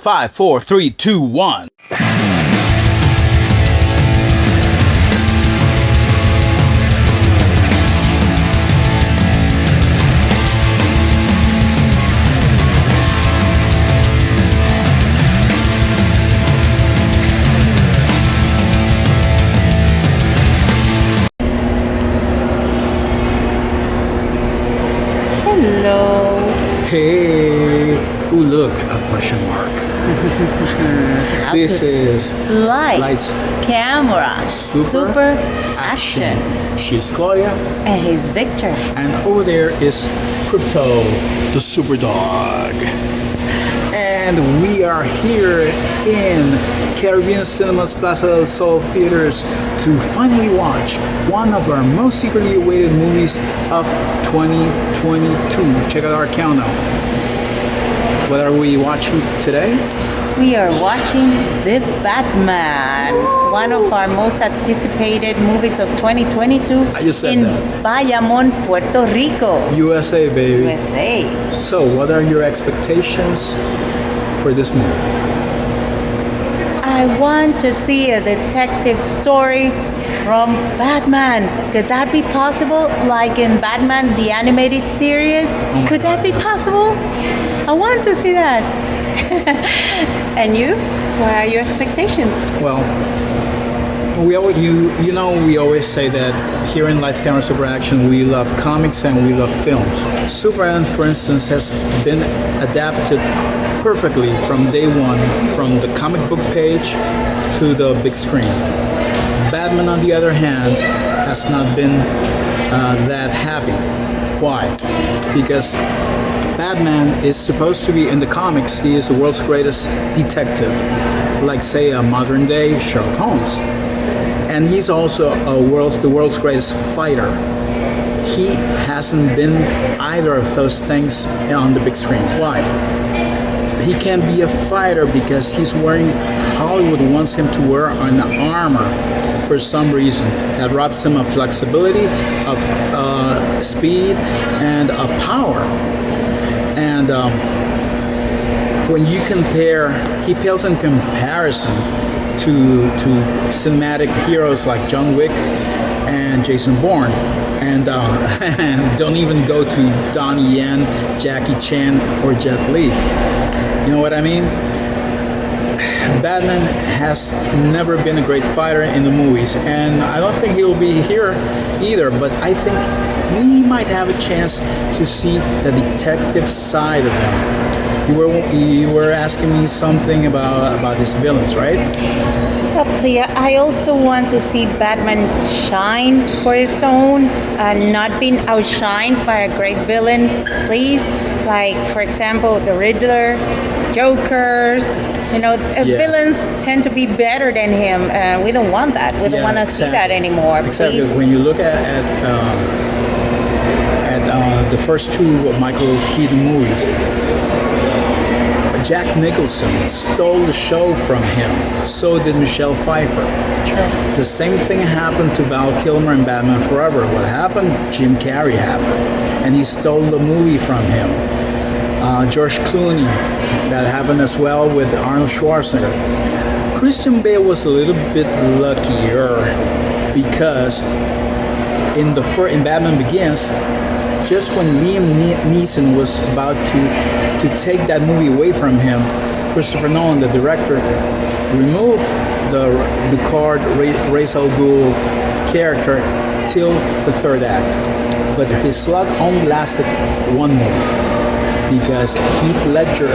5, 4, 3, 2, 1. Hello. Hey, ooh, look, a question mark. This is Lights, Camera, Super Action. She's Claudia, And he's Victor. and over there is Crypto, the super dog. And we are here in Caribbean Cinemas Plaza del Sol theaters to finally watch one of our most secretly awaited movies of 2022. Check out our countdown. What are we watching today? We are watching The Batman, one of our most anticipated movies of 2022 I just said in that. Bayamon, Puerto Rico, USA, baby. USA. So, what are your expectations for this movie? I want to see a detective story from Batman. Could that be possible? Like in Batman, the animated series? my Could that be goodness. possible? I want to see that. And you? What are your expectations? Well, we always, we always say that here in Lights, Camera, Super Action, we love comics and we love films. Superman, for instance, has been adapted perfectly from day one, from the comic book page to the big screen. Batman, on the other hand, has not been that happy. Why? Because Batman is supposed to be, in the comics, he is the world's greatest detective, like, say, a modern day Sherlock Holmes. And he's also the world's greatest fighter. He hasn't been either of those things on the big screen. Why? He can be a fighter because he's wearing, Hollywood wants him to wear an armor for some reason that robs him of flexibility, of speed, and of power. And when you compare, he pales in comparison to cinematic heroes like John Wick and Jason Bourne, and and don't even go to Donnie Yen, Jackie Chan, or Jet Li. You know what I mean? Batman has never been a great fighter in the movies, and I don't think he'll be here either, but I think we might have a chance to see the detective side of him. You were asking me something about his villains, right? Leah, I also want to see Batman shine for its own and not being outshined by a great villain, please. Like, for example, the Riddler, Jokers. Villains tend to be better than him. We don't want that. We don't want to see that anymore, Exactly. please. When you look at the first two of Michael Keaton movies, Jack Nicholson stole the show from him. So did Michelle Pfeiffer. True. The same thing happened to Val Kilmer in Batman Forever. What happened? Jim Carrey happened, and he stole the movie from him. George Clooney, that happened as well with Arnold Schwarzenegger. Christian Bale was a little bit luckier because in Batman Begins, just when Liam Neeson was about to take that movie away from him, Christopher Nolan, the director, removed the Ducard Ra's al Ghul character till the third act. But his luck only lasted one movie because Heath Ledger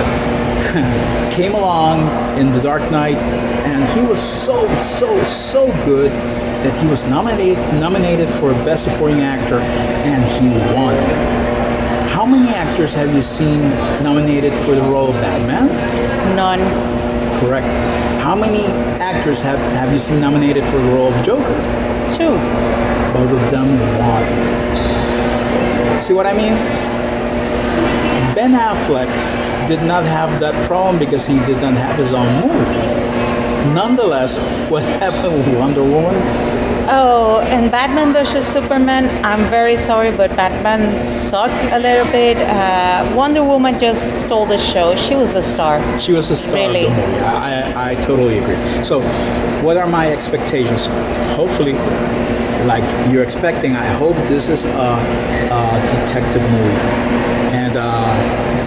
came along in The Dark Knight, and he was so good that he was nominated for Best Supporting Actor, and he won. How many actors have you seen nominated for the role of Batman? None. Correct. How many actors have you seen nominated for the role of Joker? 2. Both of them won. See what I mean? Ben Affleck did not have that problem because he did not have his own movie. Nonetheless, what happened with Wonder Woman? Oh, and Batman versus Superman, I'm very sorry, but Batman sucked a little bit. Wonder Woman just stole the show. She was a star. She was a star Really? of the movie. I totally agree. So, what are my expectations? Hopefully, like you're expecting, I hope this is a detective movie. And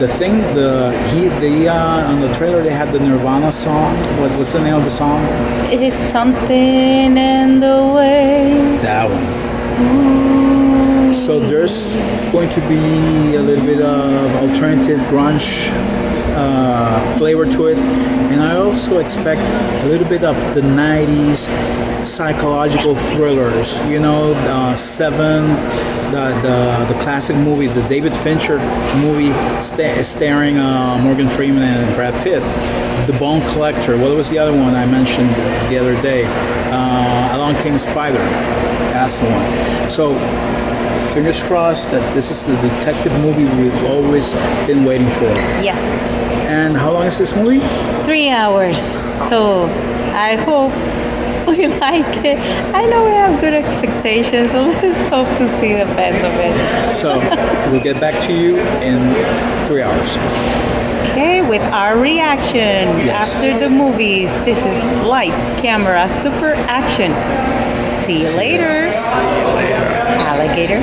the thing, on the trailer they had the Nirvana song. What's the name of the song? It is something in the way. That one. So there's going to be a little bit of alternative grunge flavor to it, and I also expect a little bit of the '90s psychological thrillers. You know, Seven, the classic movie, the David Fincher movie starring Morgan Freeman and Brad Pitt. The Bone Collector. What was the other one I mentioned the other day? Along Came Spider. That's the one. So fingers crossed that this is the detective movie we've always been waiting for. Yes. And how long is this movie? 3 hours. So I hope we like it. I know we have good expectations, so let's hope to see the best of it. So we'll get back to you in 3 hours. Okay, with our reaction Yes. after the movies. This is Lights, Camera, Super Action. See you later. Alligator.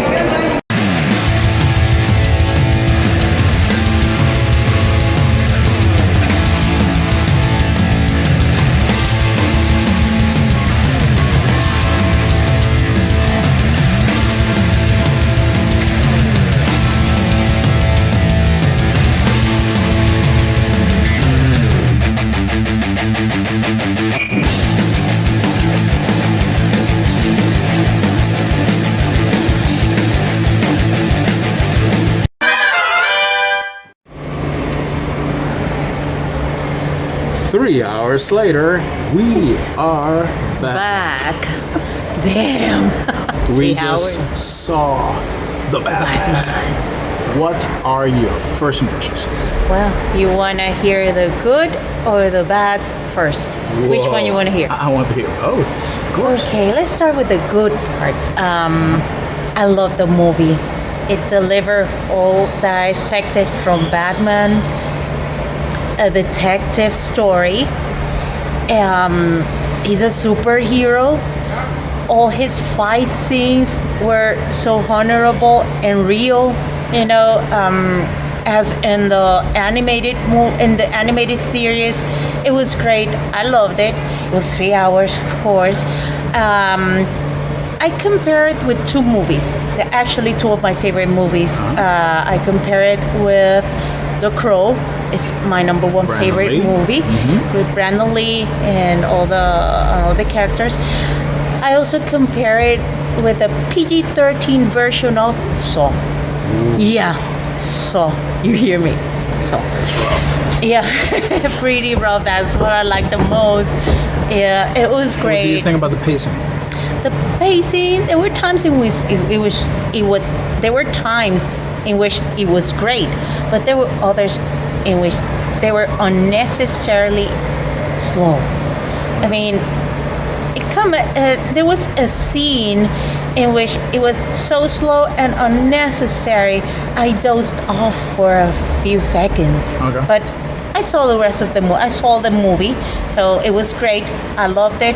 3 hours later, we are back. Back. Damn. We 3 just hours. saw the Batman. What are your first impressions? Well, you want to hear the good or the bad first? Which Whoa. one you want to hear? I want to hear both, of course. Okay, let's start with the good part. I love the movie. It delivered all that I expected from Batman, a detective story. He's a superhero. All his fight scenes were so honorable and real. You know, as in the animated series, it was great. I loved it. It was 3 hours, of course. I compare it with two movies. They're actually two of my favorite movies. I compare it with The Crow. It's my number one Brandon favorite Lee. movie with Brandon Lee and all the characters. I also compare it with a PG-13 version of Saw. Yeah, Saw. You hear me? Saw. It's rough. Yeah, pretty rough. That's what I like the most. Yeah, it was What great. do you think about the pacing? The pacing, there were times in which there were times in which it was great, but there were others in which they were unnecessarily slow. I mean, there was a scene in which it was so slow and unnecessary. I dozed off for a few seconds. Okay. But I saw the rest of the movie. I saw the movie, so it was great. I loved it.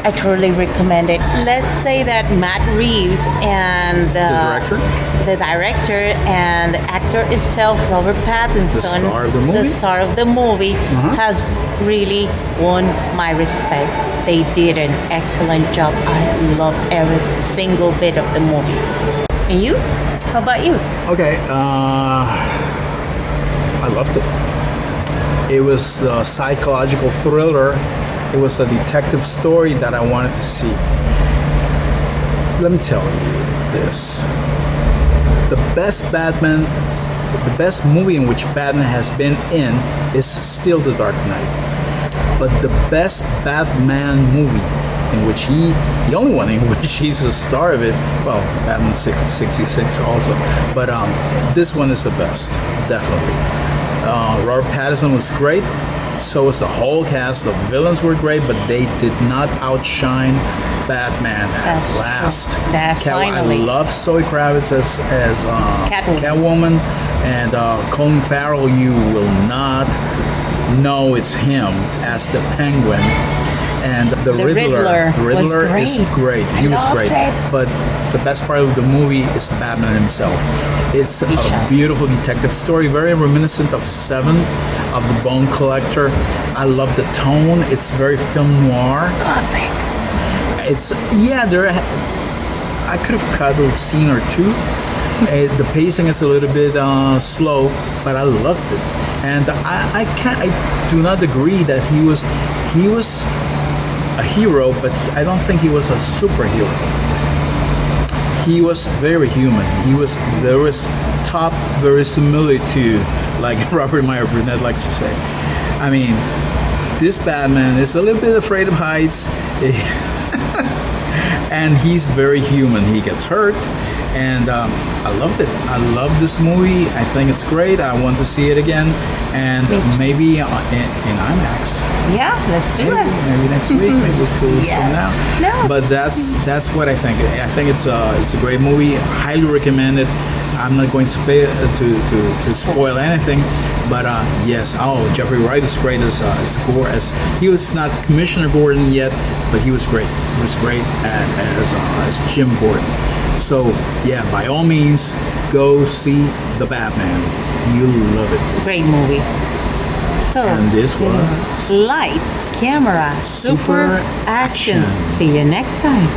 I truly recommend it. Let's say that Matt Reeves and the director and the actor itself, Robert Pattinson, The star of the movie? has really won my respect. They did an excellent job. I loved every single bit of the movie. And you? How about you? Okay, I loved it. It was a psychological thriller. It was a detective story that I wanted to see. Let me tell you this. The best movie in which Batman has been in is still The Dark Knight. But the best Batman movie in which the only one in which he's the star of it, well, Batman 66 also, but this one is the best, definitely. Robert Pattinson was great. So was the whole cast. The villains were great, but they did not outshine Batman That's at true. last. That finally. I love Zoe Kravitz as Catwoman, and Colin Farrell. You will not know it's him as the Penguin. And the Riddler was is great. He was loved great. it. But the best part of the movie is Batman himself. It's a shot. beautiful detective story, very reminiscent of Seven, of The Bone Collector. I love the tone. It's very film noir. Gothic. It's I could have cut a scene or two. The pacing is a little bit slow, but I loved it. And I do not agree that he was a hero, but I don't think he was a superhero. He was very human. There was top verisimilitude, like Robert Meyer Burnett likes to say. I mean, this Batman is a little bit afraid of heights, and he's very human. He gets hurt, and I loved it. I love this movie. I think it's great. I want to see it again, and maybe in IMAX. Yeah, let's do it. Maybe next week, maybe 2 weeks from Yeah. now. No. But that's what I think. I think it's a great movie. Highly recommend it. I'm not going to spoil anything, but yes. Oh, Jeffrey Wright is great as he was not Commissioner Gordon yet, but he was great. He was great as Jim Gordon. So yeah, by all means, go see the Batman. You'll love it. Great movie. So, And this was Lights, Camera, Super Super Action. Action. See you next time.